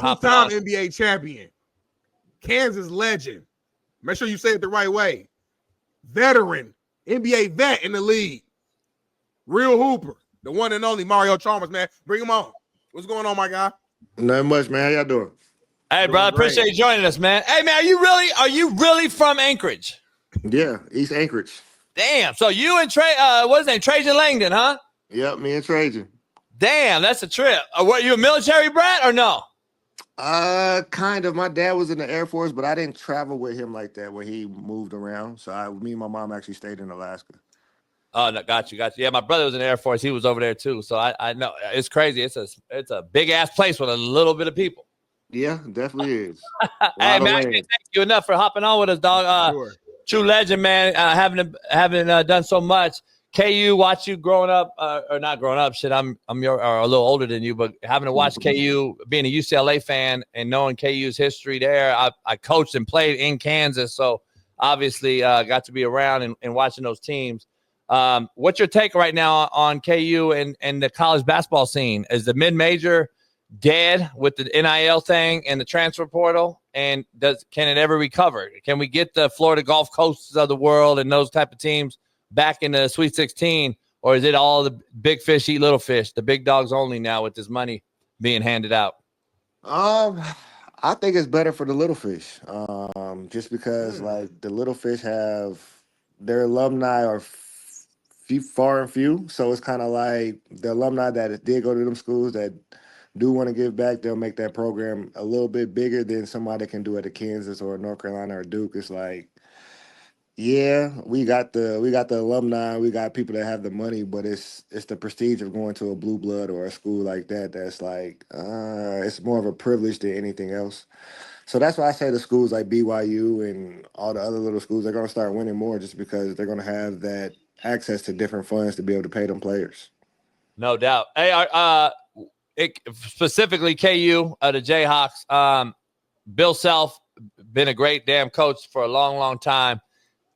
Two-time NBA champion. Kansas legend. Make sure you say it the right way. Veteran. NBA vet in the league. Real hooper. The one and only Mario Chalmers, man. Bring him on. What's going on, my guy? Nothing much, man. How y'all doing? Hey, bro, I appreciate you joining us, man. Hey, man, are you really from Anchorage? Yeah, East Anchorage. Damn. So you and what's his name? Trajan Langdon, huh? Yep, me and Trajan. Damn, that's a trip. What, you a military brat or no? Kind of. My dad was in the Air Force, but I didn't travel with him like that when he moved around. So me and my mom actually stayed in Alaska. Oh, no, got you. Yeah, my brother was in the Air Force. He was over there too. So I know it's crazy. It's a big ass place with a little bit of people. Yeah, definitely is. Hey, man, I can't thank you enough for hopping on with us, dog. Sure. True legend, man. Having done so much. KU, watch you growing up, or not growing up. Shit, I'm a little older than you, but having to watch KU, being a UCLA fan, and knowing KU's history there. I coached and played in Kansas, so obviously got to be around and watching those teams. What's your take right now on KU and the college basketball scene? Is the mid-major dead with the NIL thing and the transfer portal? And can it ever recover? Can we get the Florida Gulf Coasts of the world and those type of teams back in the Sweet 16? Or is it all the big fish eat little fish, the big dogs only now with this money being handed out? I think it's better for the little fish. Just because like the little fish have their alumni are far and few. So it's kind of like the alumni that did go to them schools that do want to give back, they'll make that program a little bit bigger than somebody can do at a Kansas or North Carolina or Duke. It's like, yeah, we got the alumni, we got people that have the money, but it's the prestige of going to a blue blood or a school like that. That's like, it's more of a privilege than anything else. So that's why I say the schools like BYU and all the other little schools, they're going to start winning more just because they're going to have that access to different funds to be able to pay them players. No doubt. Hey, specifically KU, the Jayhawks, Bill Self, been a great damn coach for a long, long time.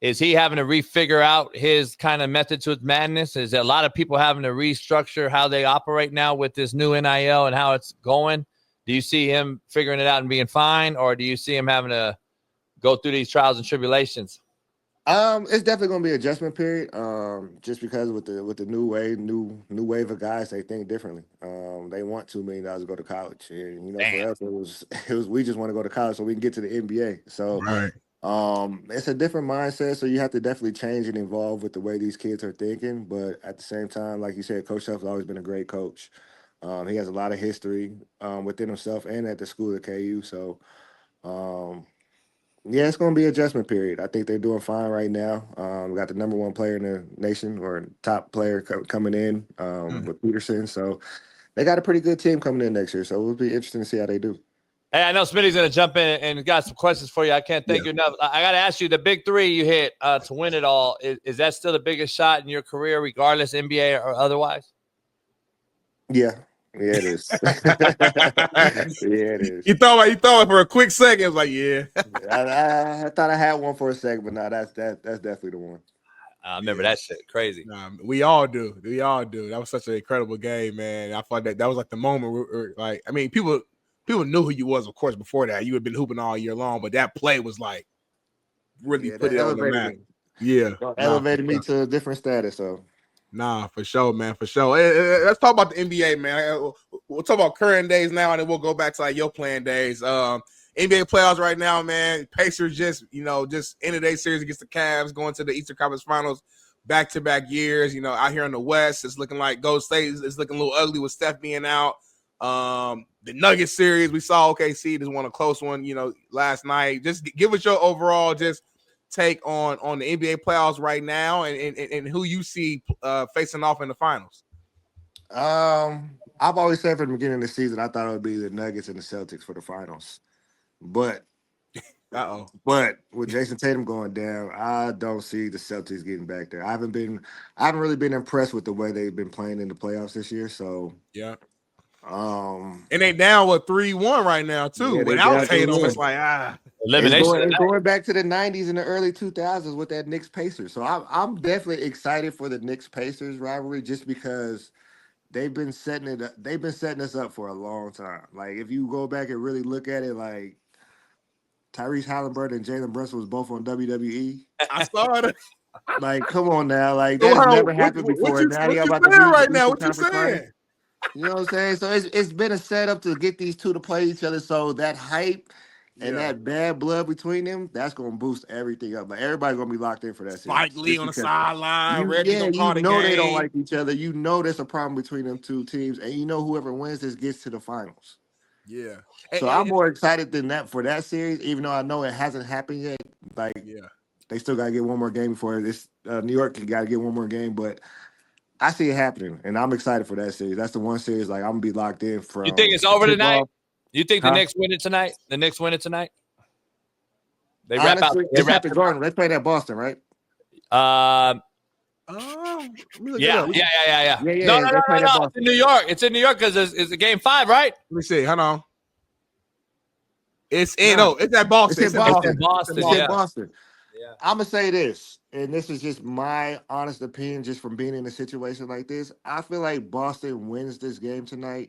Is he having to refigure out his kind of method to his madness? Is there a lot of people having to restructure how they operate now with this new NIL and how it's going? Do you see him figuring it out and being fine, or do you see him having to go through these trials and tribulations? It's definitely going to be an adjustment period. Just because with the new wave of guys, they think differently. They want $2 million to go to college, and for us it was we just want to go to college so we can get to the NBA. So right. It's a different mindset. So you have to definitely change and evolve with the way these kids are thinking. But at the same time, like you said, Coach Self has always been a great coach. He has a lot of history within himself and at the school at KU. So. Yeah, it's going to be an adjustment period. I think they're doing fine right now. We got the number one player in the nation, or top player coming in with Peterson. So they got a pretty good team coming in next year. So it'll be interesting to see how they do. Hey, I know Smitty's going to jump in and got some questions for you. I can't thank you enough. I got to ask you, the big three you hit to win it all, is that still the biggest shot in your career, regardless, NBA or otherwise? Yeah. Yeah, it is. Yeah, it is. You thought it for a quick second. I was like, yeah. I thought I had one for a second, but no, that's definitely the one. I remember that shit. Crazy. We all do. That was such an incredible game, man. I thought that was like the moment where like, I mean, people knew who you was, of course, before that. You had been hooping all year long, but that play was like really put it on the map. Yeah. Elevated me to a different status, so. Nah, for sure, man, for sure. Let's talk about the NBA, man. We'll talk about current days now, and then we'll go back to like your playing days. NBA playoffs right now, man. Pacers just end of day series against the Cavs, going to the Eastern Conference Finals, back-to-back years. Out here in the West, it's looking like Golden State is looking a little ugly with Steph being out. The Nuggets series, we saw OKC just won a close one, last night. Just give us your overall take on the NBA playoffs right now and who you see facing off in the finals. I've always said from the beginning of the season, I thought it would be the Nuggets and the Celtics for the finals. But with Jason Tatum going down, I don't see the Celtics getting back there. I haven't really been impressed with the way they've been playing in the playoffs this year. So yeah. And they down 3-1 right now too. Yeah, without Tatum, it's like elimination. It's going back to the 90s and the early 2000s with that Knicks Pacers. So I'm definitely excited for the Knicks Pacers rivalry just because they've been setting us up for a long time. Like if you go back and really look at it, like Tyrese Halliburton and Jalen Brunson was both on WWE. I saw it. Like, come on now, like So that has hold on, never happened before. Now what y'all you about to saying meet the right now? Eastern What you Conference Finals. saying? You know what I'm saying? So it's been a setup to get these two to play each other. So that hype and that bad blood between them, that's gonna boost everything up. Like everybody's gonna be locked in for that Spike series. Lee Just on the because sideline. Reggie gonna call the know they don't game. like each other. You know there's a problem between them two teams, and you know whoever wins this gets to the finals. Yeah. So I'm more excited than that for that series, even though I know it hasn't happened yet. Like, they still gotta get one more game before this. New York got to get one more game, but I see it happening, and I'm excited for that series. That's the one series like I'm gonna be locked in from. You think it's over tonight? You think the Huh? Knicks win it tonight? The Knicks win it tonight? They Honestly, They it's wrap at the Garden. They played at Boston, right? Yeah. Yeah. No. It's in New York. It's in New York because it's a game 5, right? Let me see. Hold on. It's at Boston. It's in Boston. It's in Boston. Yeah. I'm gonna say this, and this is just my honest opinion, just from being in a situation like this. I feel like Boston wins this game tonight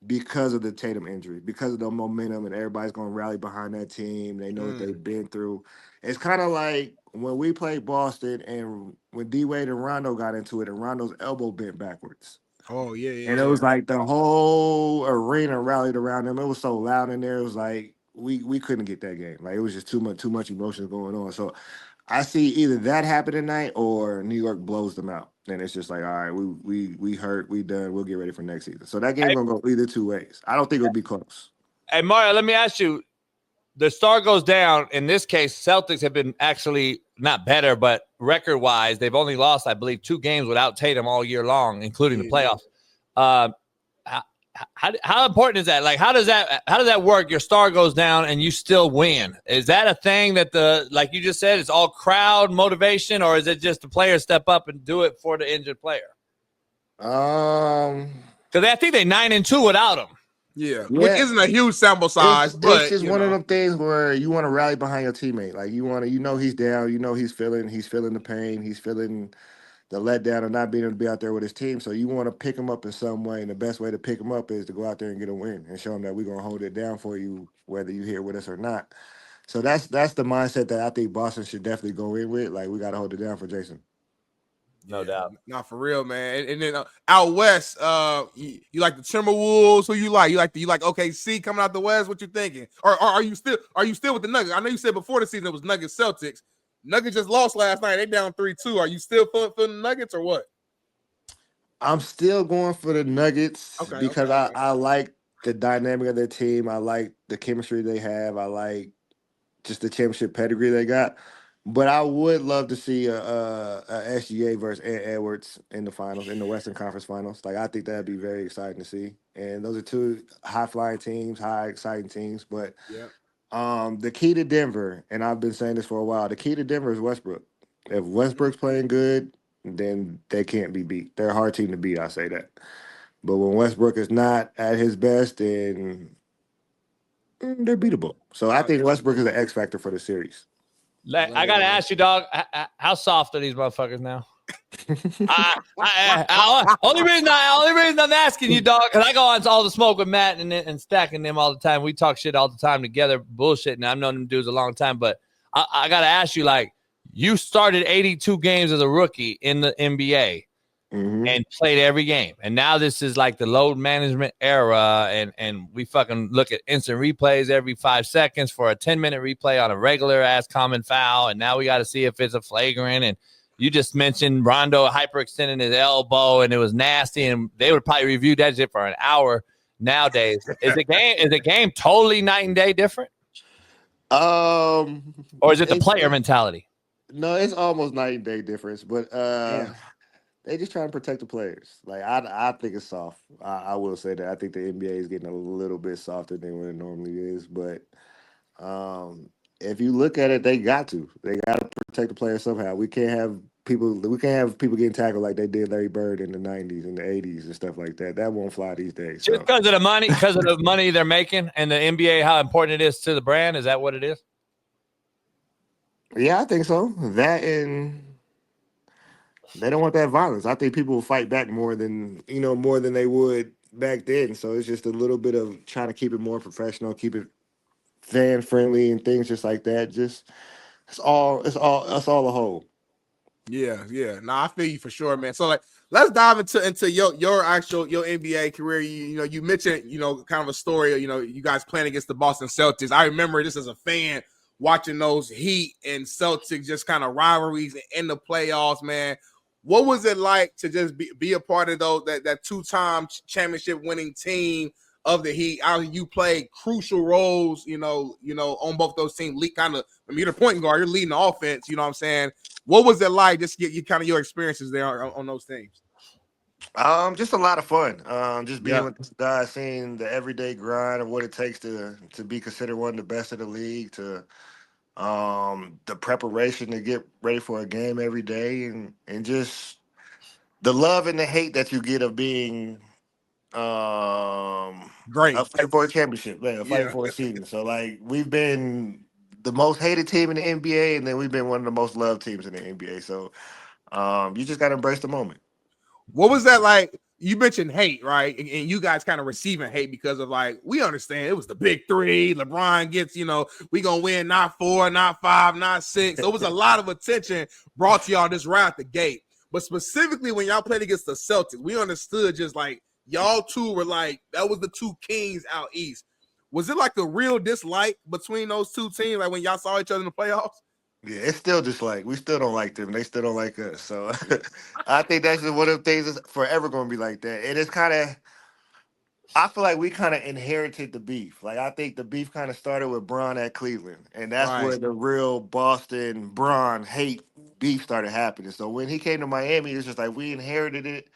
because of the Tatum injury, because of the momentum, and everybody's gonna rally behind that team. They know what they've been through. It's kind of like when we played Boston, and when D Wade and Rondo got into it, and Rondo's elbow bent backwards. Oh yeah. And it was like the whole arena rallied around them. It was so loud in there. It was like we couldn't get that game. Like it was just too much emotion going on. So I see either that happen tonight or New York blows them out. And it's just like, all right, we hurt, we done. We'll get ready for next season. So that game gonna go either two ways. I don't think it'll be close. Hey Mario, let me ask you. The star goes down. In this case, Celtics have been actually not better, but record-wise, they've only lost, I believe, 2 games without Tatum all year long, including the playoffs. How important is that? Like, how does that work? Your star goes down and you still win. Is that a thing that like you just said, it's all crowd motivation, or is it just the players step up and do it for the injured player? Because I think they're 9-2 without him. Yeah, which isn't a huge sample size, but it's just one of them things where you want to rally behind your teammate. Like you know he's down, you know he's feeling the pain, he's feeling the letdown of not being able to be out there with his team. So you want to pick him up in some way, and the best way to pick him up is to go out there and get a win and show him that we're gonna hold it down for you, whether you're here with us or not. So that's the mindset that I think Boston should definitely go in with. Like we got to hold it down for Jason. No doubt. Not for real, man. And then out west, you like the Timberwolves? Who you like? You like OKC coming out the west? What you thinking? Or are you still with the Nuggets? I know you said before the season it was Nuggets Celtics. Nuggets just lost last night. They down 3-2. Are you still feeling the Nuggets or what? I'm still going for the Nuggets because I like the dynamic of their team. I like the chemistry they have. I like just the championship pedigree they got. But I would love to see a SGA versus Edwards in the finals, in the Western Conference Finals. Like I think that'd be very exciting to see. And those are 2 high-flying teams, high-exciting teams. But the key to Denver, and I've been saying this for a while, the key to Denver is Westbrook. If Westbrook's playing good, then they can't be beat. They're a hard team to beat, I say that. But when Westbrook is not at his best, then they're beatable. So I think Westbrook is the X factor for the series. I gotta ask you, dog. How soft are these motherfuckers now? Only reason I'm asking you, dog, because I go on all the smoke with Matt and stacking them all the time. We talk shit all the time together, bullshitting. I've known them dudes a long time, but I gotta ask you, like, you started 82 games as a rookie in the NBA. And played every game. And now this is like the load management era. And we fucking look at instant replays every 5 seconds for a 10-minute replay on a regular ass common foul. And now we got to see if it's a flagrant. And you just mentioned Rondo hyperextending his elbow and it was nasty. And they would probably review that shit for an hour nowadays. Is the game totally night and day different? Or is it the player mentality? No, it's almost night and day difference. But they just trying to protect the players. Like I think it's soft. I will say that. I think the NBA is getting a little bit softer than what it normally is. But if you look at it, they got to protect the players somehow. We can't have people getting tackled like they did Larry Bird in the 90s and the 80s and stuff like that. That won't fly these days. Just because of the money they're making and the NBA, how important it is to the brand. Is that what it is? Yeah, I think so. That and They don't want that violence. I think people will fight back more than they would back then. So it's just a little bit of trying to keep it more professional, keep it fan friendly, and things just like that. Just it's all a whole. Yeah. No, I feel you for sure, man. So like, let's dive into your actual NBA career. You mentioned kind of a story. You guys playing against the Boston Celtics. I remember this as a fan watching those Heat and Celtics just kind of rivalries in the playoffs, man. What was it like to just be a part of that 2-time championship winning team of the Heat? You played crucial roles, on both those teams. You're the point guard, you're leading the offense. You know what I'm saying? What was it like? Just get you kind of your experiences there on those teams. Just a lot of fun. Just being Yeah, with this guy, seeing the everyday grind of what it takes to be considered one of the best of the league, to the preparation to get ready for a game every day, and just the love and the hate that you get of being a great. fight for a championship, man, a fight Yeah, for a season. So like we've been the most hated team in the NBA, and then we've been one of the most loved teams in the NBA. So you just gotta embrace the moment. what was that like? You mentioned hate, right? And you guys kind of receiving hate because of we understand it was the big three. LeBron gets, we gonna win not 4, not 5, not 6. So it was a lot of attention brought to y'all this right out the gate. But specifically when y'all played against the Celtics, we understood just like y'all two were that was the two kings out east. Was it like a real dislike between those two teams, like when y'all saw each other in the playoffs? Yeah, it's still just like we still don't like them. They still don't like us. So I think that's just one of the things that's forever going to be like that. And it's kind of, I feel like we kind of inherited the beef. Like I think the beef kind of started with Bron at Cleveland, and that's Right. where the real Boston Bron hate beef started happening. So when he came to Miami, it's just like we inherited it,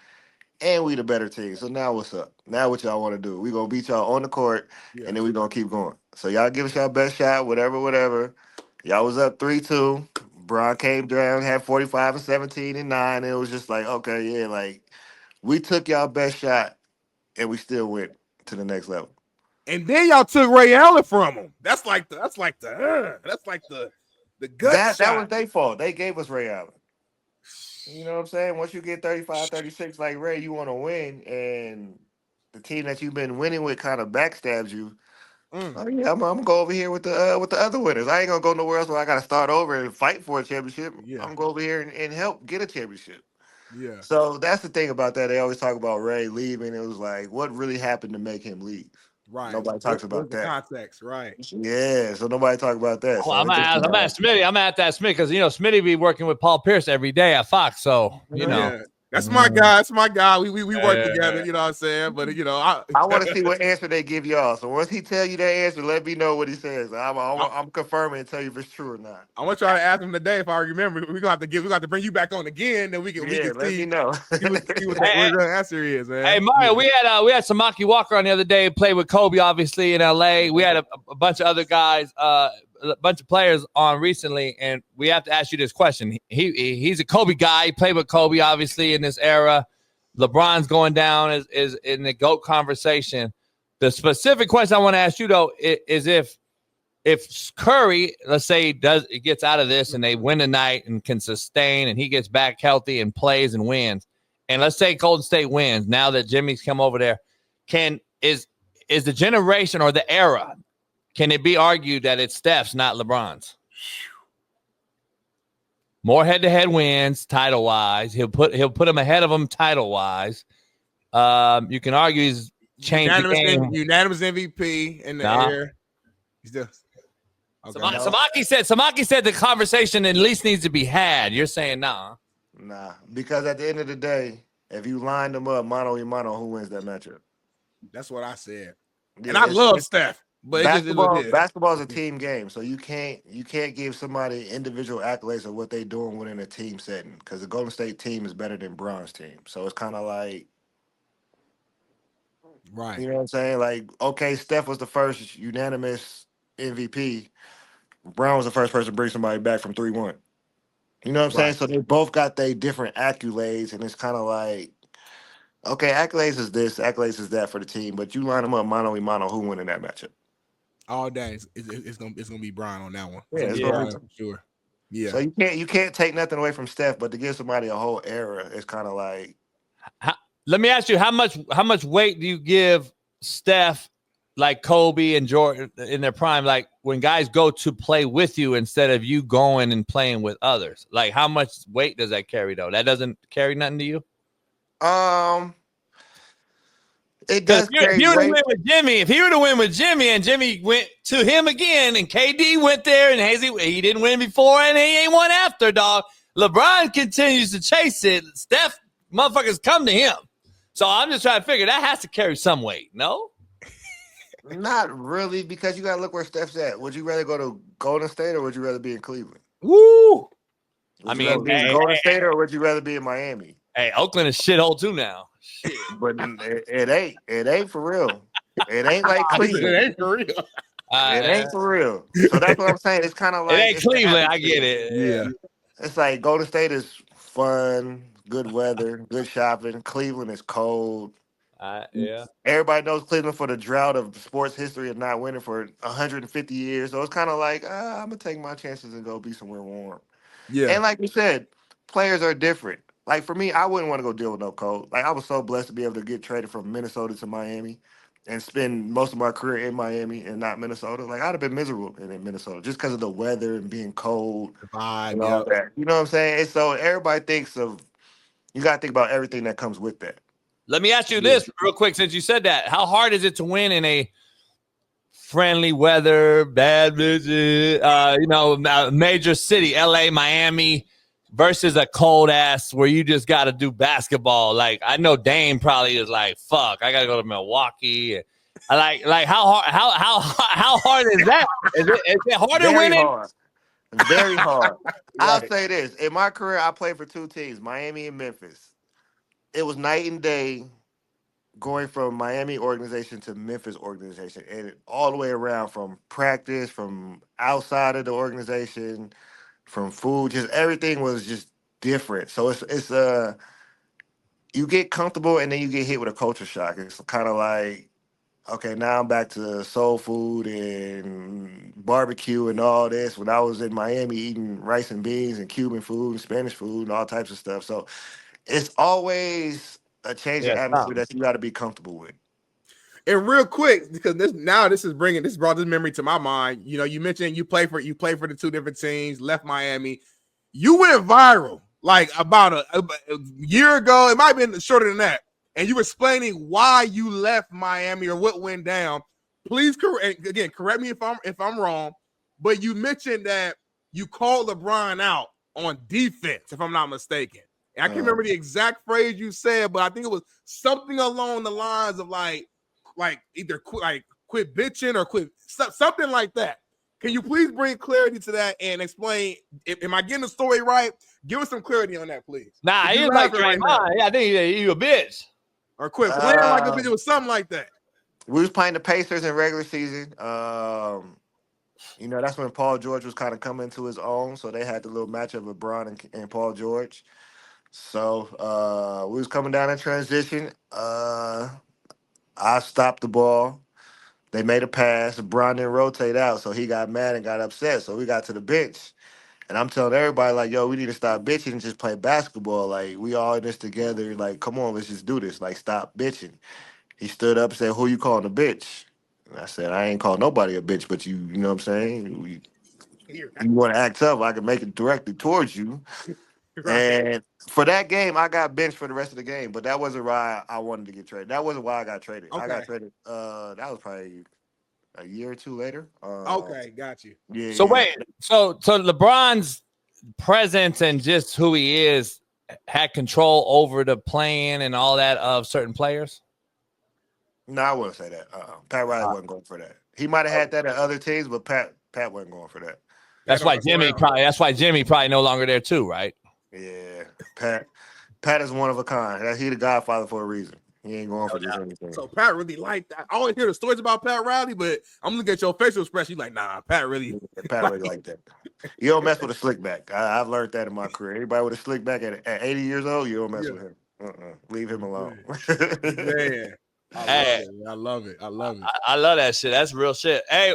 and we the better team. So now what's up? Now what y'all want to do? We gonna beat y'all on the court, Yeah. and then we gonna keep going. So y'all give us y'all best shot, whatever. Y'all was up 3-2. Bron came down, had 45 and 17 and 9. And it was just like, okay, yeah, like we took y'all best shot and we still went to the next level. And then y'all took Ray Allen from him. That's like the gut That was shot. their fault. They gave us Ray Allen. You know what I'm saying? Once you get 35, 36 like Ray, you want to win, and the team that you've been winning with kind of backstabs you. Oh yeah, I'm gonna go over here with the other winners. I ain't gonna go nowhere else where I gotta start over and fight for a championship. Yeah. I'm gonna go over here and help get a championship. Yeah. So that's the thing about that. They always talk about Ray leaving. It was like, what really happened to make him leave? Right. Nobody talks What's about the that. context? Right. Yeah, so nobody talk about that. Well, So it just I'm gonna ask Smitty. I'm gonna have to ask Smitty because Smitty be working with Paul Pierce every day at Fox. So Yeah. That's my guy. That's my guy. We work together, you know what I'm saying? But I want to see what answer they give y'all. So once he tell you that answer, let me know what he says. I'm confirming and tell you if it's true or not. I'm gonna try to ask him today if I remember. We're gonna have to bring you back on again, then we can Let me see know. what the real answer is, man. Hey Mario, we had Samaki Walker on the other day, played with Kobe, obviously in LA. We had a bunch of other guys, a bunch of players on recently, and we have to ask you this question. He's a Kobe guy. He played with Kobe, obviously, in this era. LeBron's going down is in the GOAT conversation. The specific question I want to ask you though is if Curry, let's say, gets out of this and they win tonight and can sustain, and he gets back healthy and plays and wins, and let's say Golden State wins now that Jimmy's come over there, is the generation or the era, can it be argued that it's Steph's, not LeBron's? More head-to-head wins, title-wise. He'll put him ahead of him title-wise. You can argue he's changed the game. Unanimous MVP in the air. He's just okay. Samaki said the conversation at least needs to be had. You're saying nah. Nah, because at the end of the day, if you line them up mano a mano, who wins that matchup? That's what I said. Yeah, and I love Steph, but basketball is a team game, so you can't give somebody individual accolades of what they're doing within a team setting, because the Golden State team is better than Bron's team. So it's kind of like, right? You know what I'm saying? Like, okay, Steph was the first unanimous MVP. Brown was the first person to bring somebody back from 3-1. You know what I'm saying? So they both got their different accolades, and it's kind of like, okay, accolades is this, accolades is that for the team, but you line them up mano a mano, who win in that matchup? All day, it's gonna be Brian on that one. Yeah, Brian, for sure. Yeah. So you can't take nothing away from Steph, but to give somebody a whole era, it's kind of like. Let me ask you, how much weight do you give Steph, like Kobe and Jordan in their prime, like when guys go to play with you instead of you going and playing with others? Like, how much weight does that carry, though? That doesn't carry nothing to you? It does carry if you were to weight. win with Jimmy, if he were to win with Jimmy and Jimmy went to him again and KD went there and he didn't win before and he ain't won after, dog. LeBron continues to chase it. Steph, motherfuckers come to him. So I'm just trying to figure that has to carry some weight, no? Not really, because you got to look where Steph's at. Would you rather go to Golden State or would you rather be in Cleveland? Woo! Would you rather be in Golden State or would you rather be in Miami? Hey, Oakland is shithole too now. Shit. But it ain't for real. It ain't like Cleveland. It ain't for real. It ain't for real. So that's what I'm saying. It's kind of like it ain't Cleveland. I get it. Yeah. It's like Golden State is fun, good weather, good shopping. Cleveland is cold. Yeah. Everybody knows Cleveland for the drought of sports history of not winning for 150 years. So it's kind of like, I'm going to take my chances and go be somewhere warm. Yeah. And like you said, players are different. Like for me, I wouldn't want to go deal with no cold. Like I was so blessed to be able to get traded from Minnesota to Miami and spend most of my career in Miami and not Minnesota. Like I'd have been miserable in Minnesota just because of the weather and being cold and all that. You know what I'm saying? And so everybody thinks of, you got to think about everything that comes with that. Let me ask you this real quick, since you said that. How hard is it to win in a friendly weather, bad bitches, major city, LA, Miami, versus a cold ass where you just got to do basketball? Like I know Dame probably is like, fuck, I got to go to Milwaukee. Like how hard is that? Is it harder Very winning? hard. Very hard. I'll say this. In my career, I played for two teams, Miami and Memphis. It was night and day going from Miami organization to Memphis organization, and all the way around, from practice, from outside of the organization, from food, just everything was just different. So it's you get comfortable and then you get hit with a culture shock. It's kind of like, okay, now I'm back to soul food and barbecue and all this. When I was in Miami eating rice and beans and Cuban food and Spanish food and all types of stuff. So it's always a change in atmosphere that you got to be comfortable with. And real quick, because this brought this memory to my mind. You know, you mentioned you play for the two different teams, left Miami. You went viral like about a year ago. It might have been shorter than that. And you were explaining why you left Miami or what went down. Please correct me if I'm wrong, but you mentioned that you called LeBron out on defense, if I'm not mistaken. And I can't remember the exact phrase you said, but I think it was something along the lines of like either quit bitching or quit something like that. Can you please bring clarity to that and explain? Am I getting the story right? Give us some clarity on that, please. Nah, he was like, right I think you a bitch. Or quit playing like a bitch. It was something like that. We was playing the Pacers in regular season. That's when Paul George was kind of coming to his own. So they had the little matchup of LeBron and Paul George. So we was coming down in transition. I stopped the ball. They made a pass. LeBron didn't rotate out, so he got mad and got upset. So we got to the bench. And I'm telling everybody, like, yo, we need to stop bitching and just play basketball. Like, we all in this together. Like, come on, let's just do this. Like, stop bitching. He stood up and said, who you calling a bitch? And I said, I ain't calling nobody a bitch, but you know what I'm saying? You want to act tough, I can make it directly towards you. Right. And for that game, I got benched for the rest of the game, but that wasn't why I wanted to get traded. That wasn't why I got traded. Okay. I got traded. That was probably a year or two later. Okay, got you. Yeah. So wait, so LeBron's presence and just who he is had control over the playing and all that of certain players? No, I wouldn't say that. Pat Riley wasn't going for that. He might have had that at other teams, but Pat wasn't going for that. That's why Jimmy probably no longer there too, right? Yeah, Pat is one of a kind. He the Godfather for a reason. He ain't going for just anything. So Pat really liked that. I always hear the stories about Pat Riley, but I'm looking at your facial expression. You're like, nah, Pat really like that. You don't mess with a slick back. I've learned that in my career. Anybody with a slick back at 80 years old, you don't mess with him. Leave him alone. Man. I love it. I love that shit. That's real shit. Hey,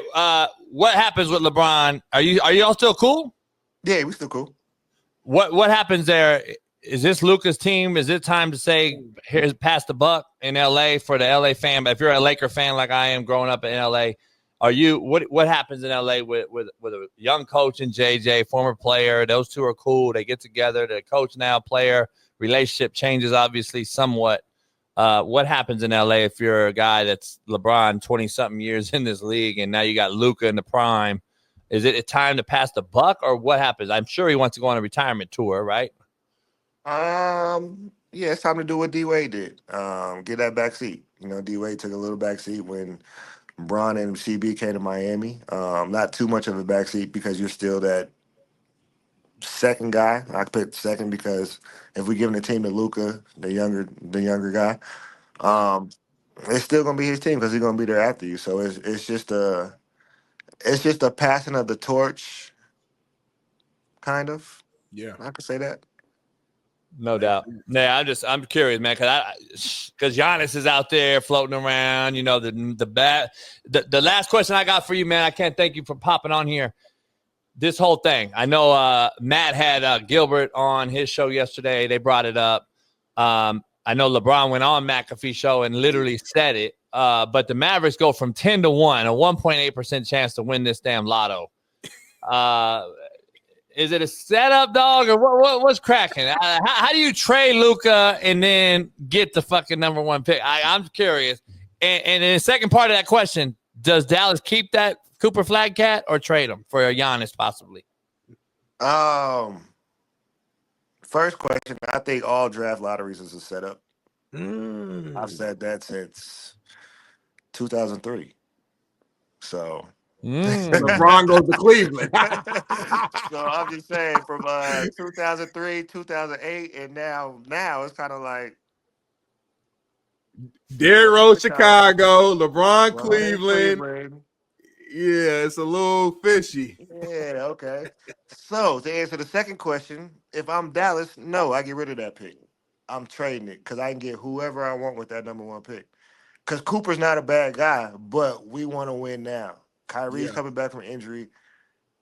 what happens with LeBron? Are y'all still cool? Yeah, we still cool. What happens there? Is this Luka's team? Is it time to say, here's pass the buck in LA for the LA fan? But if you're a Laker fan like I am growing up in LA, are you what happens in LA with a young coach and JJ, former player? Those two are cool. They get together. The coach now player relationship changes obviously somewhat. What happens in LA if you're a guy that's LeBron 20-something years in this league and now you got Luka in the prime? Is it a time to pass the buck or what happens? I'm sure he wants to go on a retirement tour, right? Yeah, it's time to do what D-Wade did. Get that back seat. You know, D-Wade took a little back seat when Bron and CB came to Miami. Not too much of a back seat because you're still that second guy. I picked second because if we give the team to Luka, the younger guy, it's still gonna be his team because he's gonna be there after you. So it's just a passing of the torch, kind of. Yeah. I could say that. No doubt. Yeah, I'm curious, man, because Giannis is out there floating around. You know, the last question I got for you, man. I can't thank you for popping on here. This whole thing. I know Matt had Gilbert on his show yesterday. They brought it up. I know LeBron went on McAfee's show and literally said it. But the Mavericks go from 10 to 1, a 1.8% chance to win this damn lotto. Is it a setup, dog, or what's cracking? How do you trade Luka and then get the fucking number one pick? I'm curious. And in the second part of that question, does Dallas keep that Cooper Flag cat or trade him for a Giannis possibly? First question, I think all draft lotteries is a setup. I've said that since 2003. So LeBron goes to Cleveland. so I'm just saying from 2003, 2008, and now it's kind of like Derrick Rose, Chicago, LeBron, Cleveland. Yeah, it's a little fishy. Yeah, okay. So to answer the second question, if I'm Dallas, no, I get rid of that pick. I'm trading it because I can get whoever I want with that number one pick. Because Cooper's not a bad guy, but we want to win now. Kyrie's coming back from injury.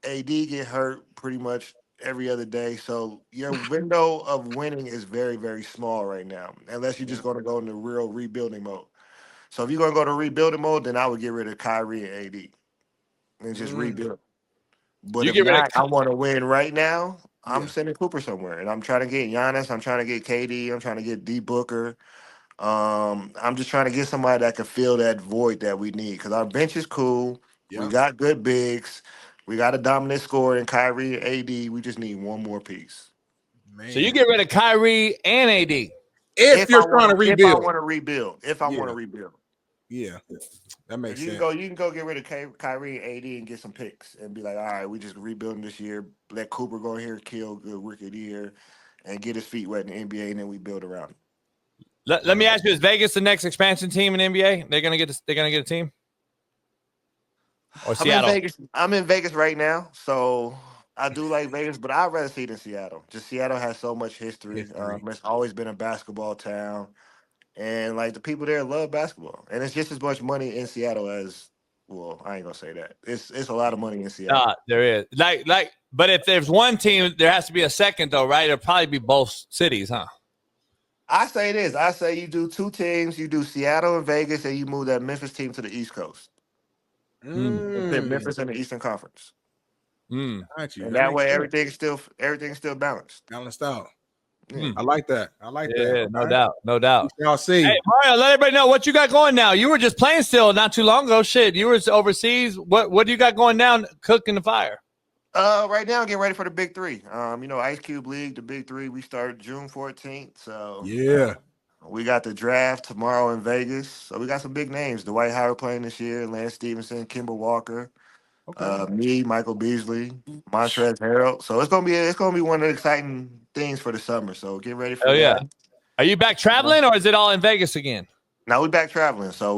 AD get hurt pretty much every other day. So your window of winning is very, very small right now, unless you're just going to go into real rebuilding mode. So if you're going to go to rebuilding mode, then I would get rid of Kyrie and AD and just rebuild. But if not, I want to win right now. I'm sending Cooper somewhere, and I'm trying to get Giannis. I'm trying to get KD. I'm trying to get D Booker. I'm just trying to get somebody that can fill that void that we need because our bench is cool. We got good bigs. We got a dominant scorer in Kyrie and AD. We just need one more piece. Man. So you get rid of Kyrie and AD if you're trying to rebuild. If I want to rebuild. Yeah, that makes sense. You can go get rid of Kyrie and AD and get some picks and be like, all right, we just rebuilding this year. Let Cooper go here, kill good rookie of the year, and get his feet wet in the NBA, and then we build around him. Let me ask you: is Vegas the next expansion team in NBA? They're gonna get a team. Or Seattle? I'm in Vegas right now, so I do like Vegas, but I'd rather see it in Seattle. Just Seattle has so much history. It's always been a basketball town, and like the people there love basketball, and it's just as much money in Seattle as. Well, I ain't gonna say that. It's a lot of money in Seattle. There is. But if there's one team, there has to be a second though, right? It'll probably be both cities, huh? I say this. I say you do two teams. You do Seattle and Vegas, and you move that Memphis team to the East Coast. And put Memphis in the Eastern Conference. And that way, everything's still balanced. Balanced out. I like that. Yeah, no doubt. Y'all see. Hey, Mario, let everybody know what you got going now. You were just playing still not too long ago. Shit, you were overseas. What do you got going down? Cooking the fire. Right now, getting ready for the Big Three. Ice Cube League, the Big Three. We start June 14th. So we got the draft tomorrow in Vegas. So we got some big names. Dwight Howard playing this year. Lance Stevenson, Kemba Walker. Me, Michael Beasley, Montrezl Harrell. So it's gonna be one of the exciting things for the summer. So get ready for that. Yeah. Are you back traveling or is it all in Vegas again? No, we're back traveling. So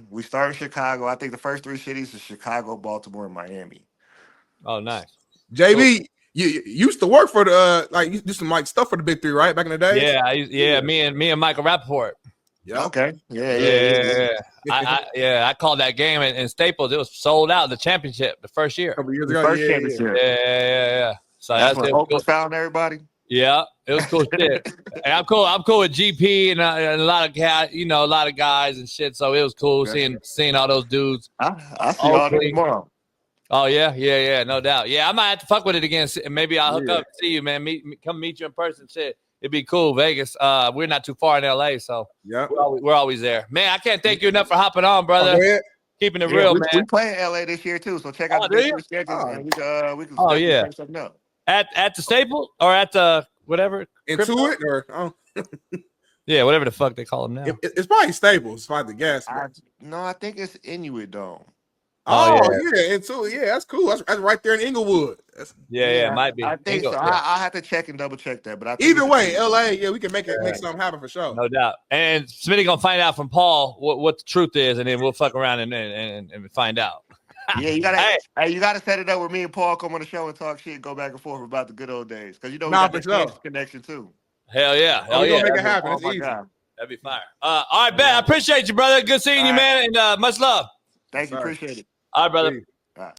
we start in Chicago. I think the first three cities are Chicago, Baltimore, and Miami. Oh, nice. JB, you used to work for the you do some stuff for the Big Three, right? Back in the day. Yeah, me and Michael Rappaport. Yeah. Okay. Yeah. I called that game in Staples. It was sold out. The championship, the first year. A couple years The ago. first Yeah. championship. Yeah. So That's when it Oak cool. was found everybody. Yeah, it was cool shit. And I'm cool with GP and a lot of guys, a lot of guys and shit. So it was cool seeing all those dudes. I see all them tomorrow. Oh yeah, no doubt. Yeah, I might have to fuck with it again. Maybe I'll hook up, see you, man. Come meet you in person. Shit, it'd be cool. Vegas. We're not too far in LA, so we're always there. Man, I can't thank you enough for hopping on, brother. Keeping it real, man. We play in LA this year too, so check out the schedules and we can set something up. At the Staples or at the whatever Intuit or yeah, whatever the fuck they call them now. It's probably Staples. It's probably the gas. I think it's Inuit Dome. Intuit. Yeah, that's cool. That's right there in Inglewood. It might be. I think so. I have to check and double check that, but I think either way, LA, we can make something happen for sure. No doubt. And Smitty gonna find out from Paul what the truth is, and then we'll fuck around and find out. Yeah, you gotta set it up where me and Paul come on the show and talk shit, go back and forth about the good old days. Because we got the Kansas connection too. Hell yeah. We're gonna make it happen. It's easy. God. That'd be fire. All right, Ben. I appreciate you, brother. Good seeing you, man, and much love. Thank you. Appreciate it. All right, brother.